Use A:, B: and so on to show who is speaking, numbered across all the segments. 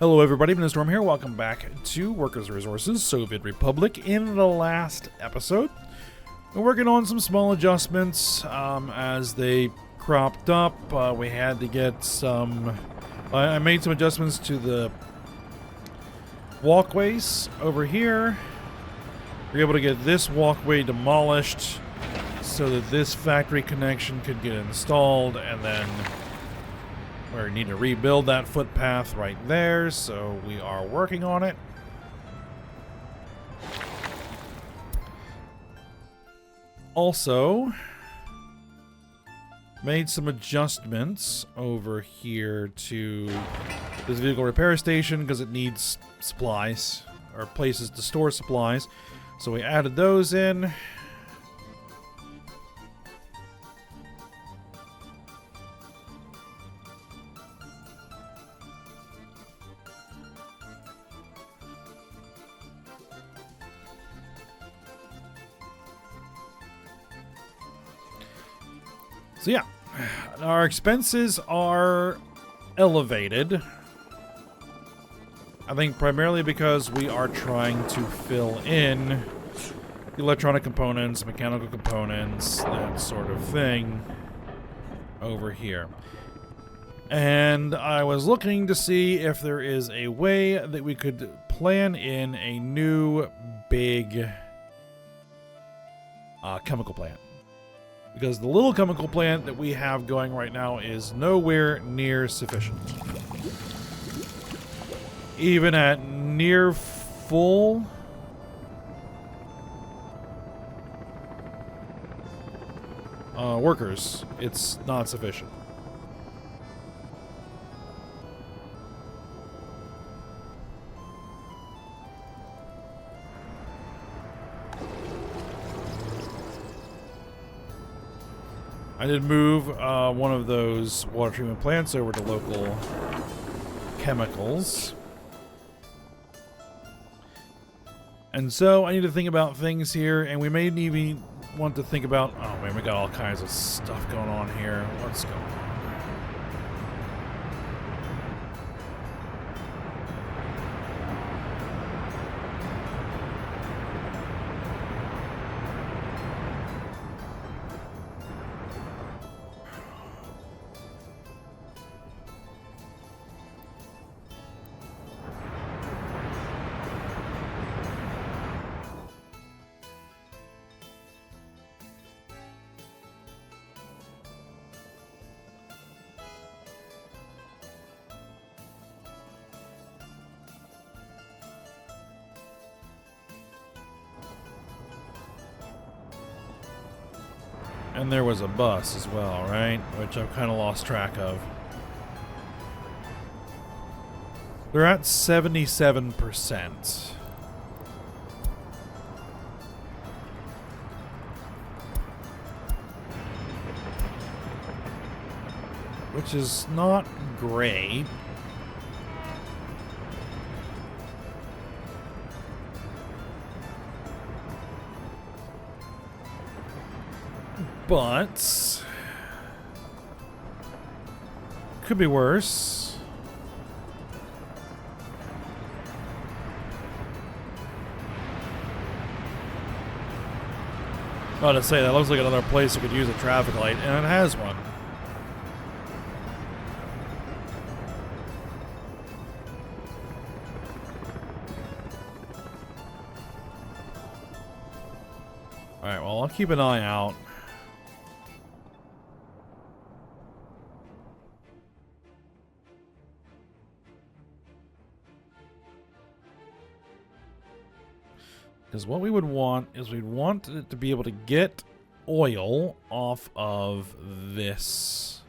A: Hello everybody, Storm here. Welcome back to Workers' Resources, Soviet Republic. In the last episode, we're working on some small adjustments as they cropped up. We had to get some... I made some adjustments to the walkways over here. We were able to get this walkway demolished so that this factory connection could get installed, and then we need to rebuild that footpath right there, so we are working on it. Also, made some adjustments over here to this vehicle repair station because it needs supplies, or places to store supplies. So we added those in. So yeah, our expenses are elevated. I think primarily because we are trying to fill in electronic components, mechanical components, that sort of thing over here. And I was looking to see if there is a way that we could plan in a new big chemical plant. Because the little chemical plant that we have going right now is nowhere near sufficient. Even at near full workers, it's not sufficient. I did move one of those water treatment plants over to local chemicals. And so I need to think about things here, and we may even want to think about... Oh man, we got all kinds of stuff going on here. What's going on? And there was a bus as well, right? Which I've kind of lost track of. They're at 77%. Which is not great. But could be worse. About to say, that looks like another place that could use a traffic light, and it has one. Alright, well, I'll keep an eye out. Because what we would want is we'd want it to be able to get oil off of this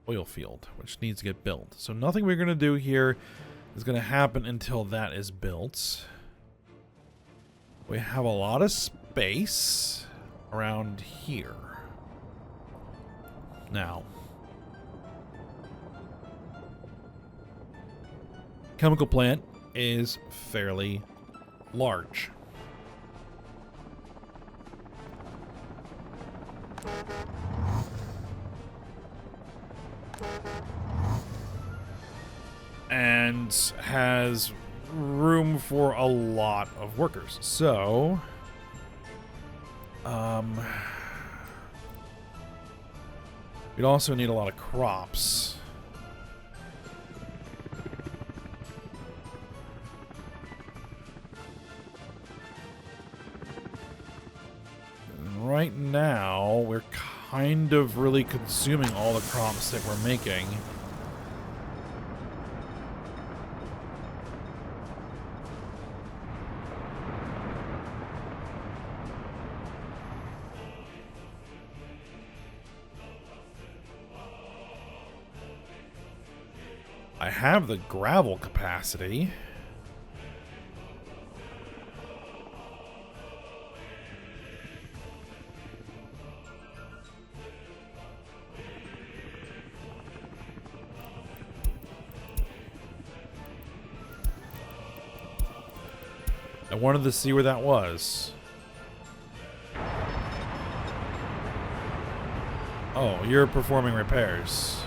A: oil field, which needs to get built. So nothing we're going to do here is going to happen until that is built. We have a lot of space around here. Now, chemical plant is fairly large. and has room for a lot of workers. So, we'd also need a lot of crops. And right now, we're kind of really consuming all the crops that we're making. I have the gravel capacity. I wanted to see where that was. Oh, you're performing repairs.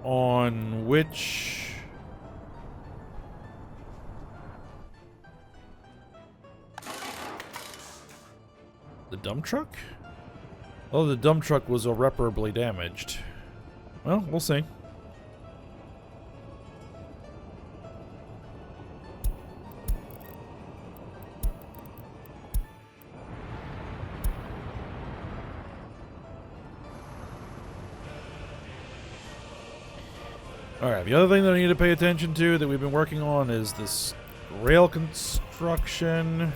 A: On which... The dump truck? Oh, the dump truck was irreparably damaged. Well, we'll see. Alright, the other thing that I need to pay attention to that we've been working on is this rail construction.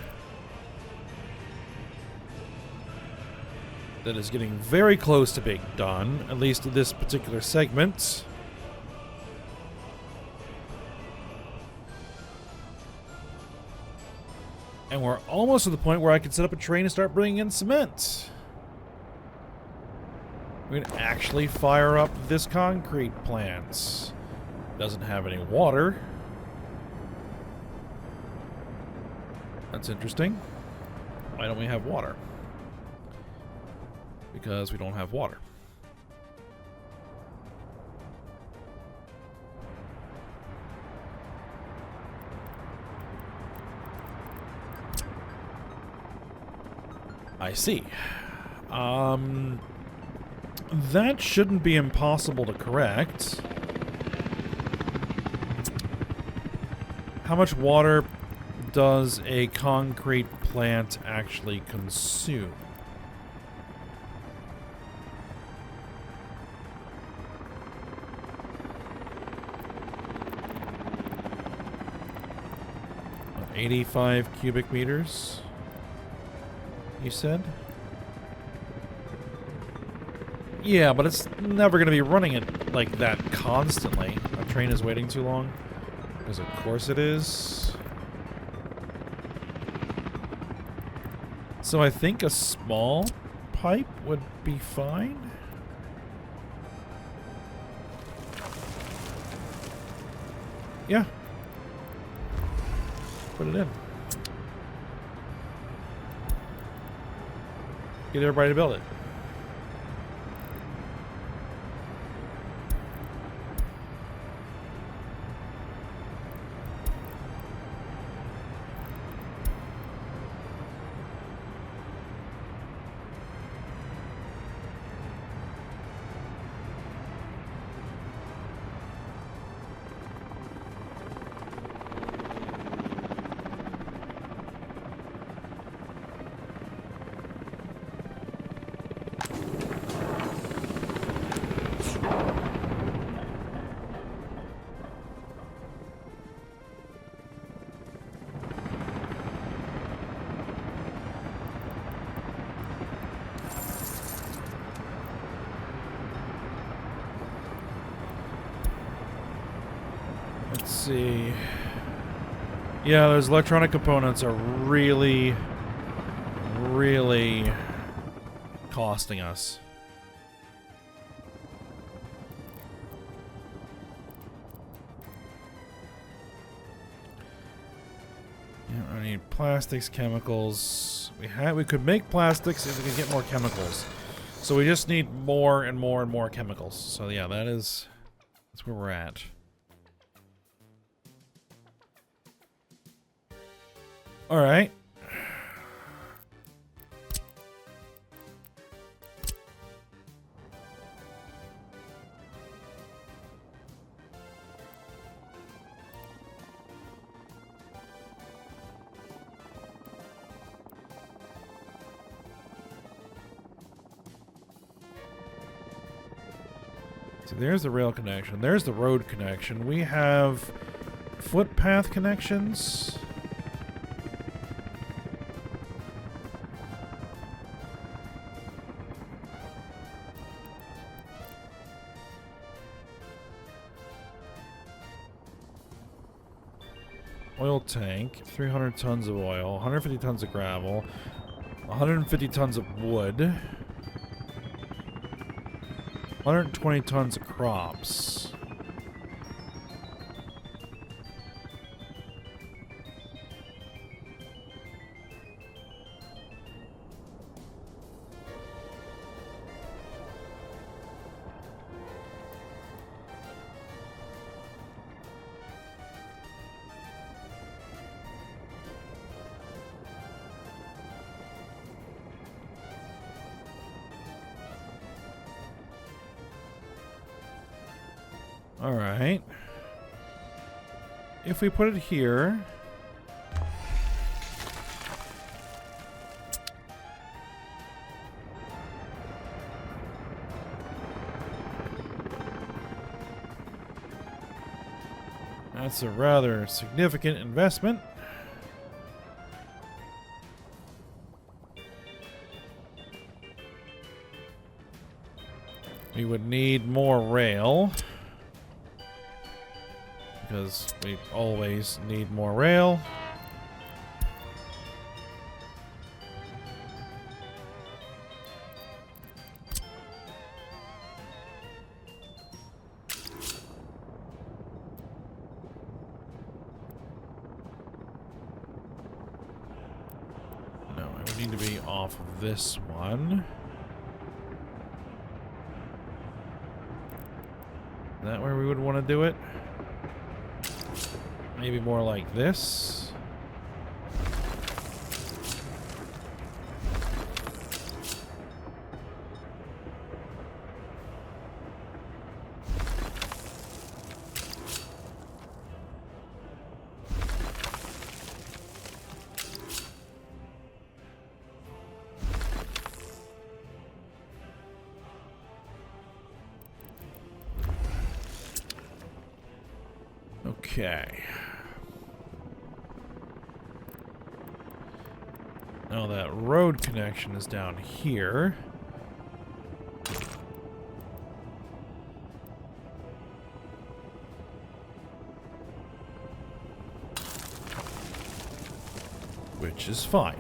A: That is getting very close to being done, at least this particular segment. And we're almost to the point where I can set up a train and start bringing in cement. We can actually fire up this concrete plant. Doesn't have any water. That's interesting. Why don't we have water? Because we don't have water. I see. That shouldn't be impossible to correct. How much water does a concrete plant actually consume? What, 85 cubic meters, you said? Yeah, but it's never going to be running it like that constantly. A train is waiting too long. Because of course it is. So I think a small pipe would be fine. Yeah. Put it in. Get everybody to build it. Let's see. Yeah, those electronic components are really, really costing us. need plastics, chemicals. We could make plastics if we could get more chemicals. So we just need more and more and more chemicals. So yeah, that's where we're at. All right. So there's the rail connection. There's the road connection. We have footpath connections. Oil tank, 300 tons of oil, 150 tons of gravel, 150 tons of wood, 120 tons of crops. All right. If we put it here, that's a rather significant investment. We would need more rail, because we always need more rail. No, it would need to be off of this one. Is that where we would want to do it? Maybe more like this. Okay. Now that road connection is down here. Which is fine.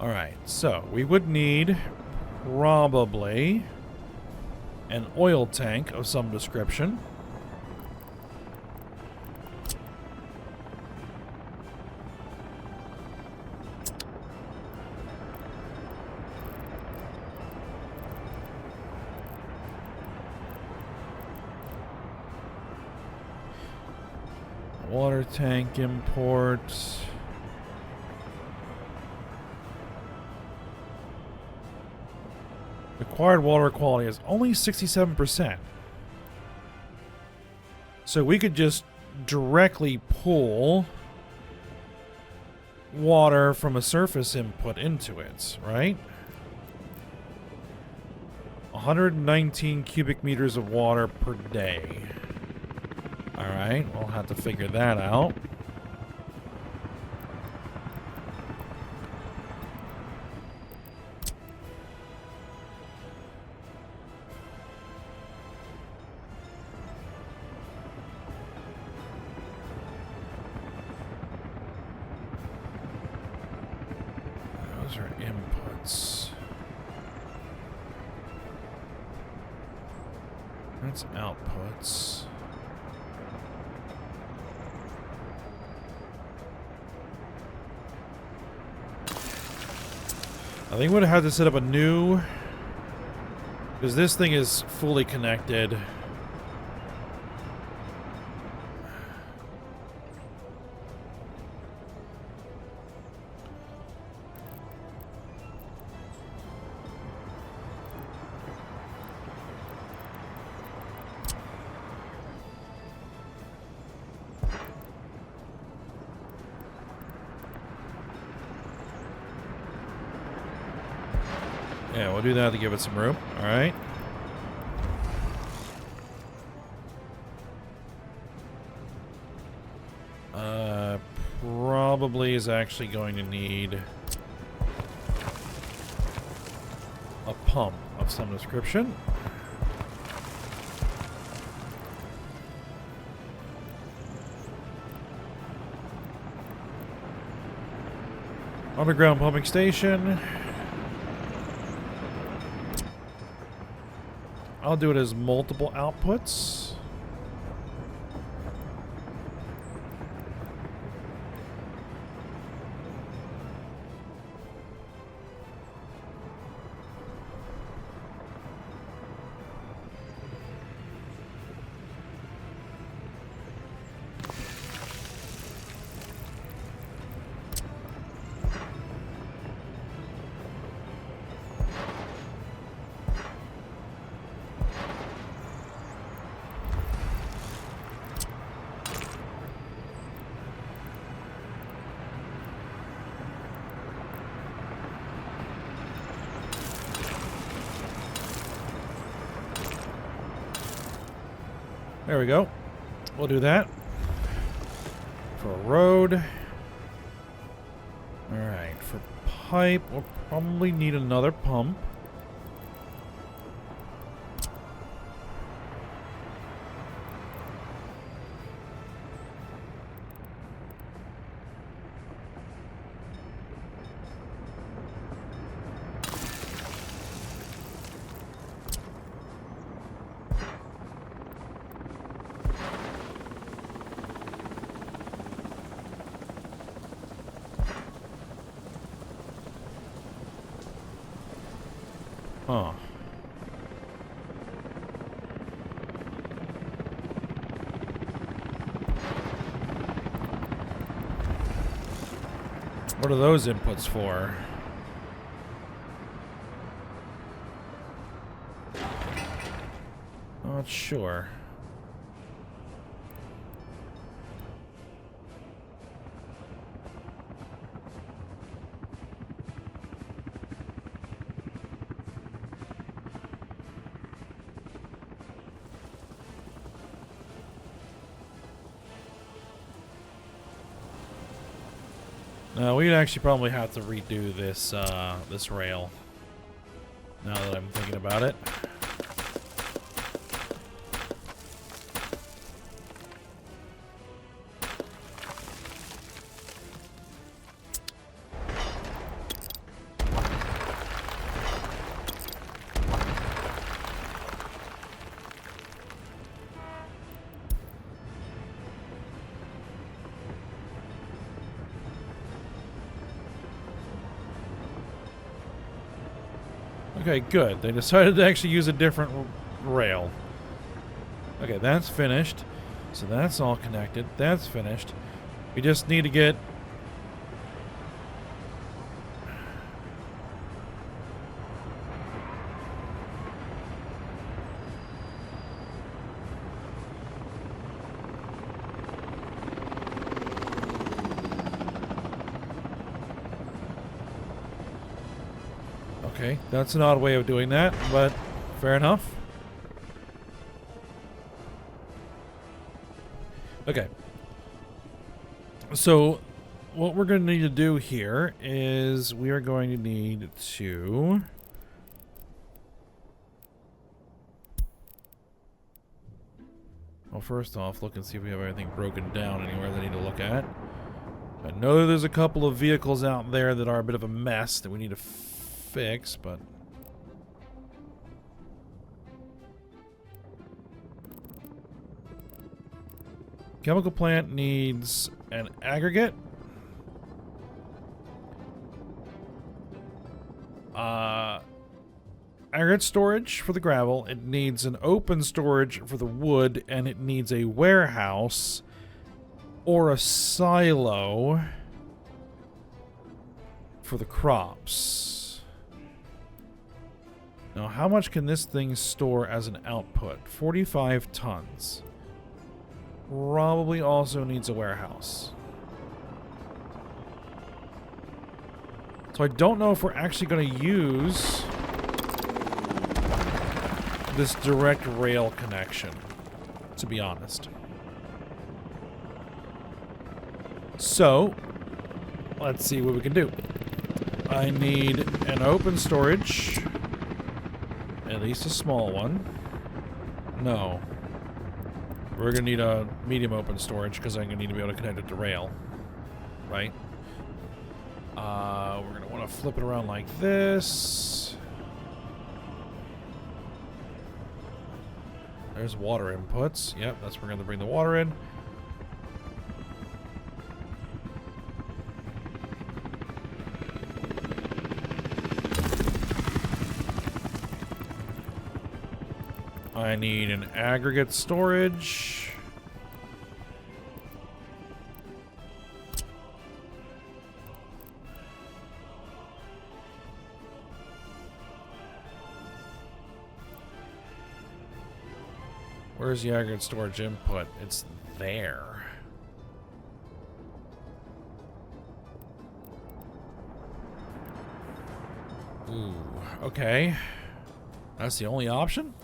A: Alright, so we would need probably an oil tank of some description. Water tank import. Required water quality is only 67%. So we could just directly pull water from a surface input into it, right? 119 cubic meters of water per day. Alright, we'll have to figure that out. Those are inputs. That's outputs. I think we'd have to set up a new... Because this thing is fully connected. Yeah, we'll do that to give it some room. All right. Probably is actually going to need a pump of some description. Underground pumping station. I'll do it as multiple outputs. There we go. We'll do that. For a road. Alright, for pipe, we'll probably need another pump. Huh. What are those inputs for? Not sure. No, we'd actually probably have to redo this this rail. Now that I'm thinking about it. Okay, good. They decided to actually use a different rail. Okay, that's finished. So that's all connected. That's finished. We just need to get... Okay, that's an odd way of doing that, but fair enough. Okay. So, what we're going to need to do here is we are going to need to... Well, first off, look and see if we have anything broken down anywhere that I need to look at. I know there's a couple of vehicles out there that are a bit of a mess that we need to fix, but... Chemical plant needs an aggregate. aggregate storage for the gravel. It needs an open storage for the wood, and it needs a warehouse or a silo for the crops. Now, how much can this thing store as an output? 45 tons. Probably also needs a warehouse. So I don't know if we're actually going to use this direct rail connection, to be honest. So, let's see what we can do. I need an open storage. At least a small one. No. We're going to need a medium open storage because I'm going to need to be able to connect it to rail. Right? We're going to want to flip it around like this. There's water inputs. Yep, that's where we're going to bring the water in. I need an aggregate storage. Where's the aggregate storage input? It's there. Ooh, okay. That's the only option?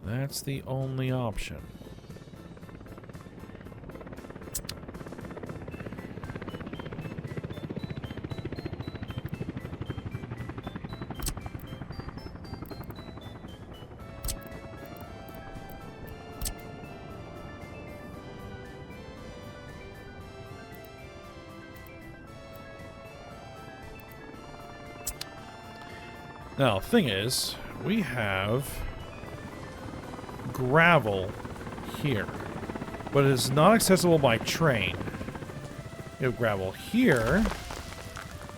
A: That's the only option. Now, the thing is, we have gravel here, but it is not accessible by train. We have gravel here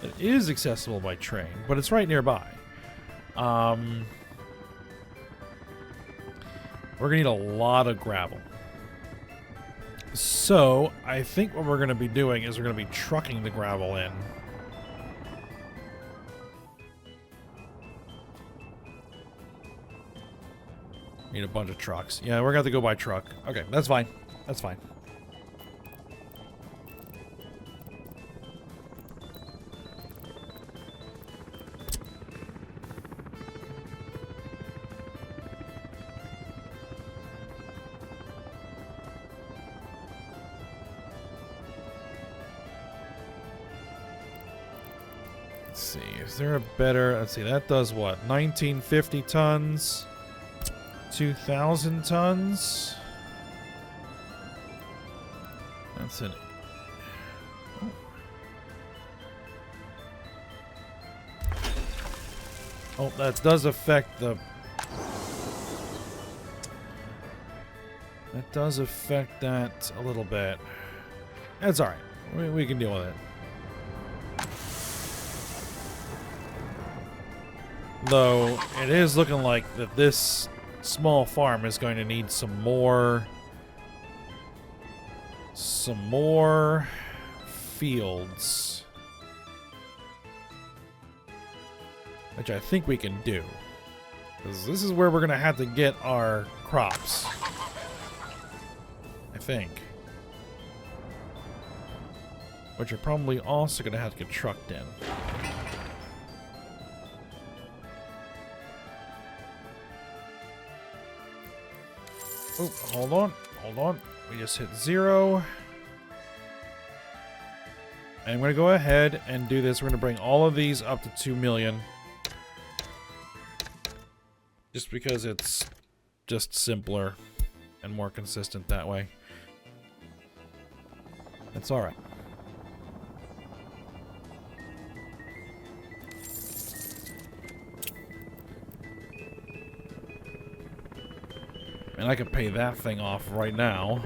A: that is accessible by train, but it's right nearby. We're gonna need a lot of gravel. So, I think what we're gonna be doing is we're gonna be trucking the gravel in. Need a bunch of trucks. Yeah, we're gonna have to go by truck. Okay, that's fine. That's fine. Let's see. Is there a better... Let's see. That does what? 1950 tons. 2,000 tons. That's it. Oh. Oh, that does affect the... That does affect that a little bit. That's alright. We can deal with it. Though, it is looking like that this small farm is going to need some more fields, which I think we can do, because this is where we're gonna have to get our crops, I think, which are probably also gonna have to get trucked in. Oh, hold on. Hold on. We just hit 0. And I'm going to go ahead and do this. We're going to bring all of these up to 2 million. Just because it's just simpler and more consistent that way. That's alright. And I could pay that thing off right now.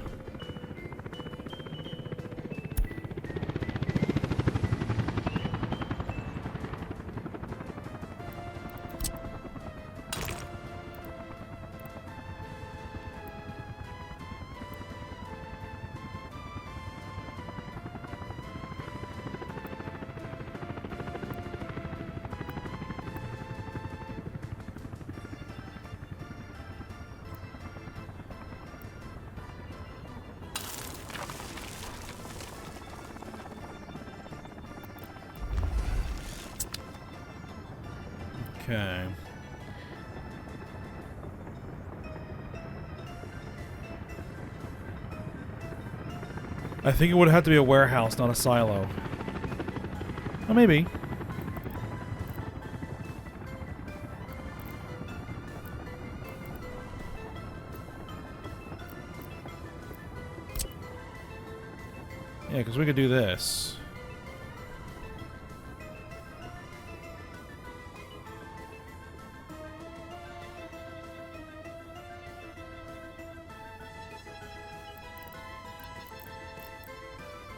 A: Okay. I think it would have to be a warehouse, not a silo. Oh, maybe. Yeah, because we could do this.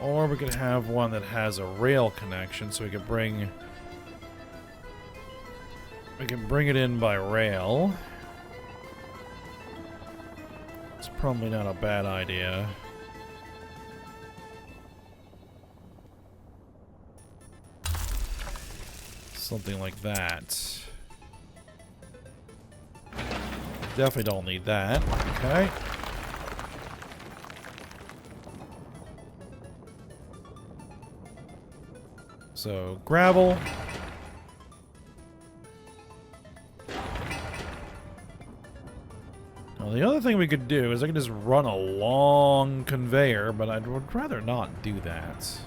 A: Or we could have one that has a rail connection, so we can bring it in by rail. It's probably not a bad idea. Something like that. Definitely don't need that. Okay. So, gravel. Now, the other thing we could do is I could just run a long conveyor, but I would rather not do that.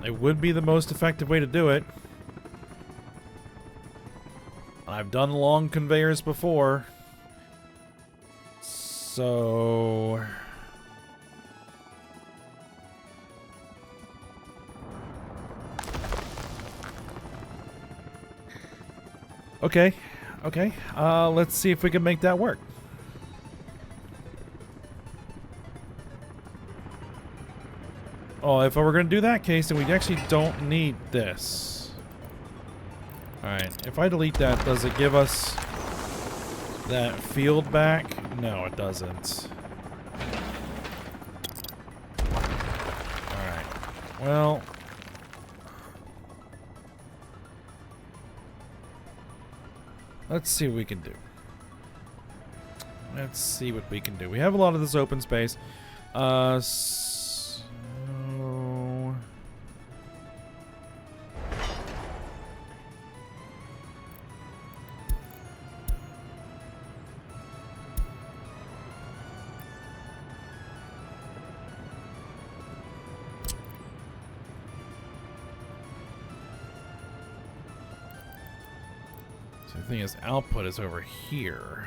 A: It would be the most effective way to do it. I've done long conveyors before. So... Okay. Okay. Let's see if we can make that work. Oh, if we're going to do that case, then we actually don't need this. Alright, if I delete that, does it give us that field back? No, it doesn't. Alright. Well... let's see what we can do. Let's see what we can do. We have a lot of this open space. So... the thing is, output is over here.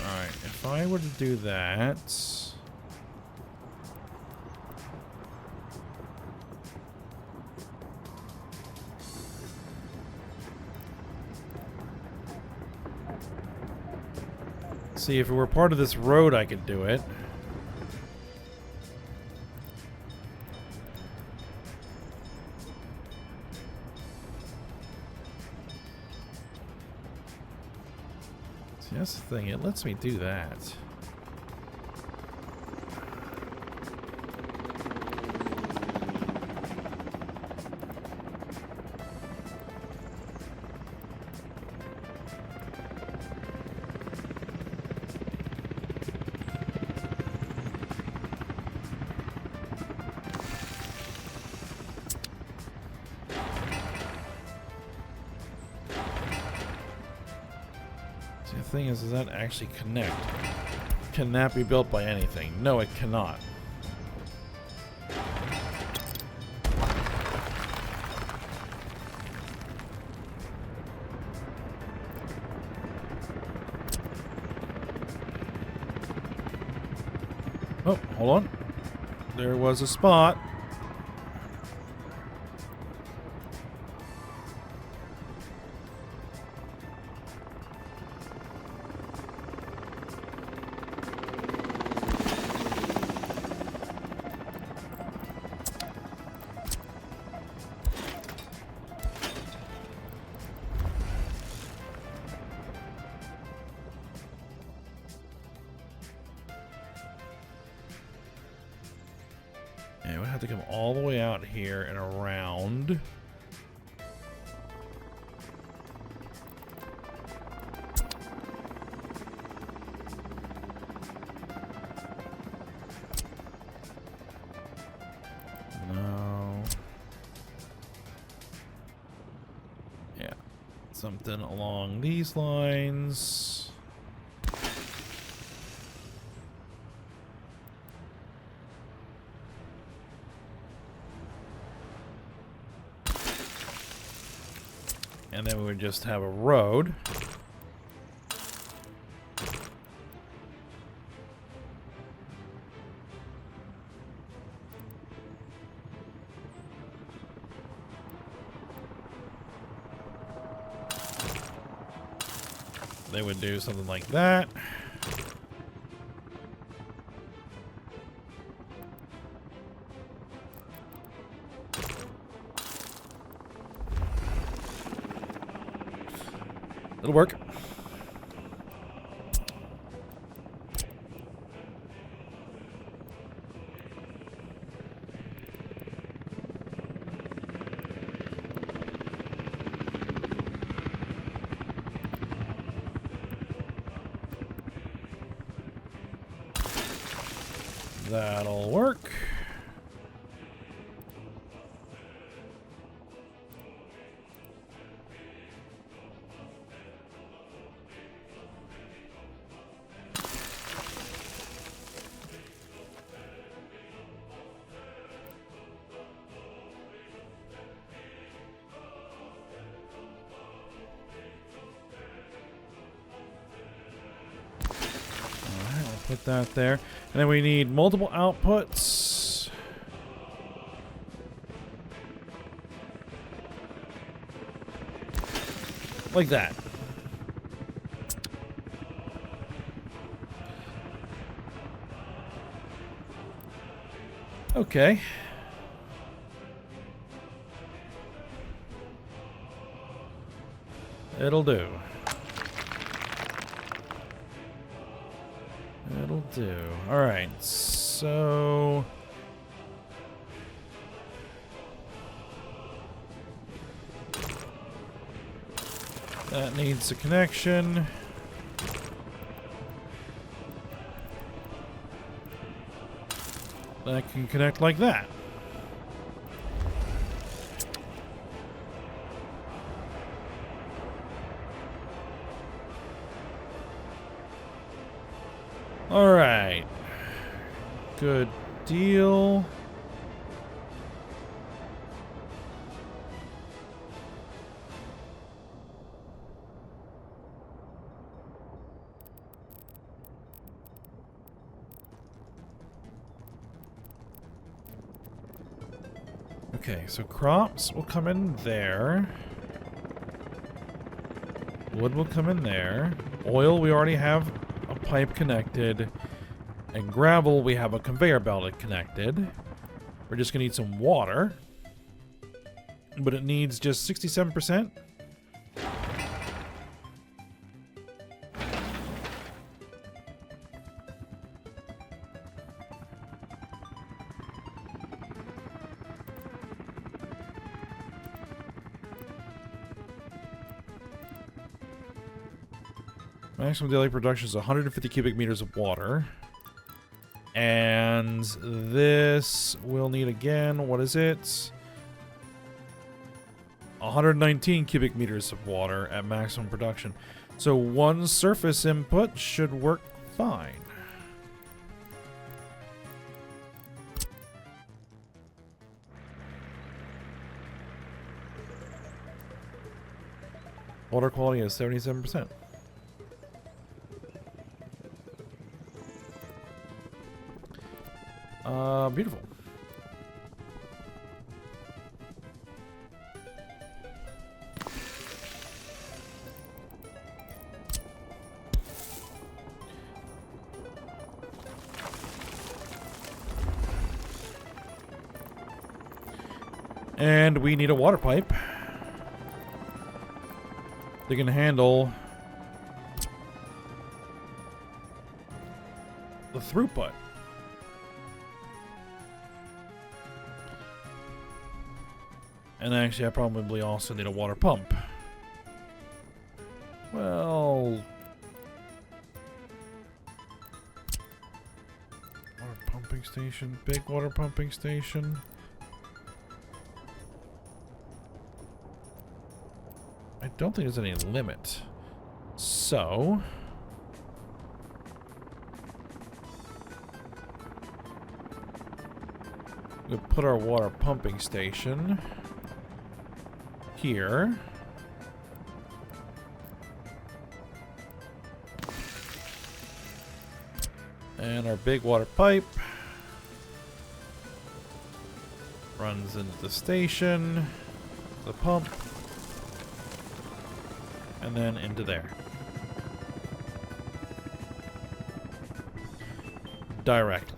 A: Alright, if I were to do that... see, if it were part of this road, I could do it. See, that's the thing. It lets me do that. The thing is, does that actually connect? Can that be built by anything? No, it cannot. Oh, hold on. There was a spot. we have to come all the way out here and around. No. Yeah. Something along these lines. And then we would just have a road. They would do something like that. It'll work. That'll work. Put that there. And then we need multiple outputs. Like that. Okay. It'll do. It'll do. Alright, so... that needs a connection. That can connect like that. All right. Good deal. Okay, so crops will come in there. Wood will come in there. Oil, we already have a pipe connected. And gravel, we have a conveyor belt connected. We're just gonna need some water. But it needs just 67%. Maximum daily production is 150 cubic meters of water. And this will need again, what is it? 119 cubic meters of water at maximum production. So one surface input should work fine. Water quality is 77%. Beautiful. And we need a water pipe. They can handle the throughput. And actually, I probably also need a water pump. Well... water pumping station. Big water pumping station. I don't think there's any limit. So... we'll put our water pumping station here. And our big water pipe runs into the station, the pump, and then into there. Directly.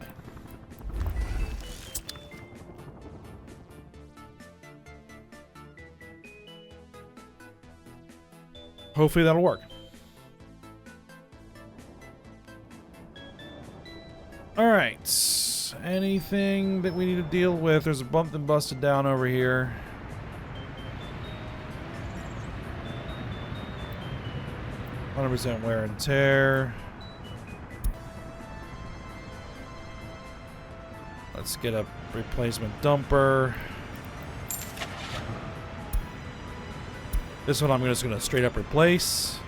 A: Hopefully that'll work. Alright. Anything that we need to deal with? There's a bump that busted down over here. %, wear and tear. Let's get a replacement dumper. This one I'm just going to straight up replace.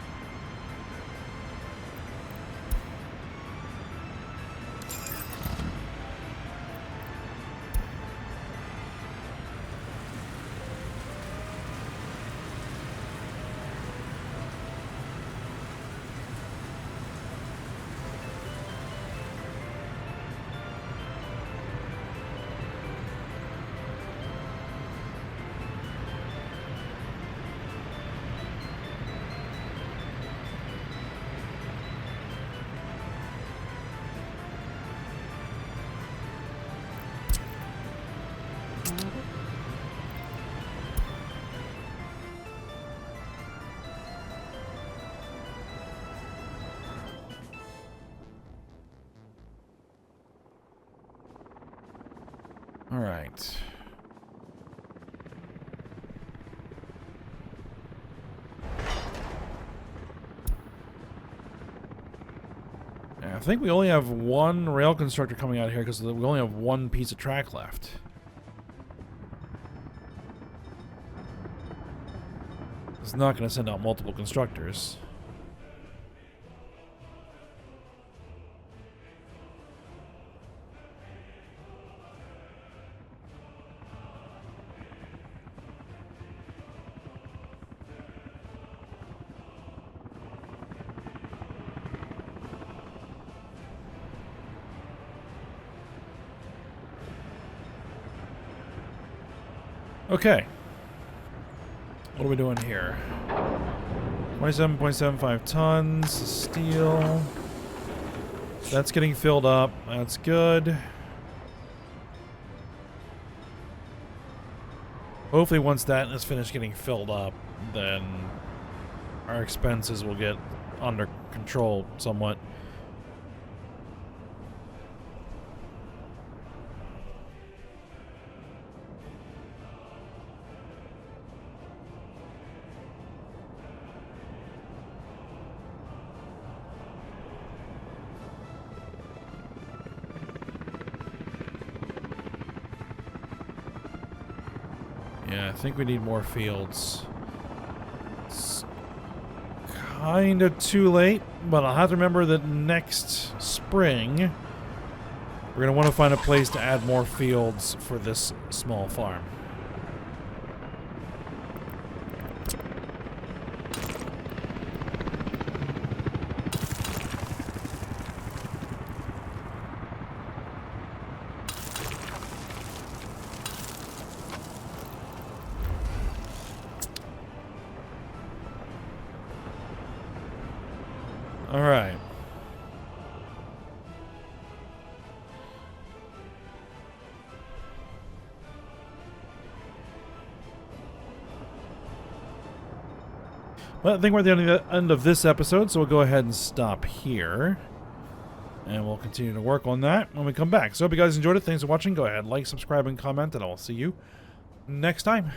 A: All right. I think we only have one rail constructor coming out here because we only have one piece of track left. It's not going to send out multiple constructors. Okay. What are we doing here? 27.75 tons of steel. That's getting filled up. That's good. Hopefully once that is finished getting filled up, then our expenses will get under control somewhat. Yeah, I think we need more fields. It's kind of too late, but I'll have to remember that next spring we're going to want to find a place to add more fields for this small farm. All right. Well, I think we're at the end of this episode, so we'll go ahead and stop here. And we'll continue to work on that when we come back. So I hope you guys enjoyed it. Thanks for watching. Go ahead, like, subscribe, and comment, and I will see you next time.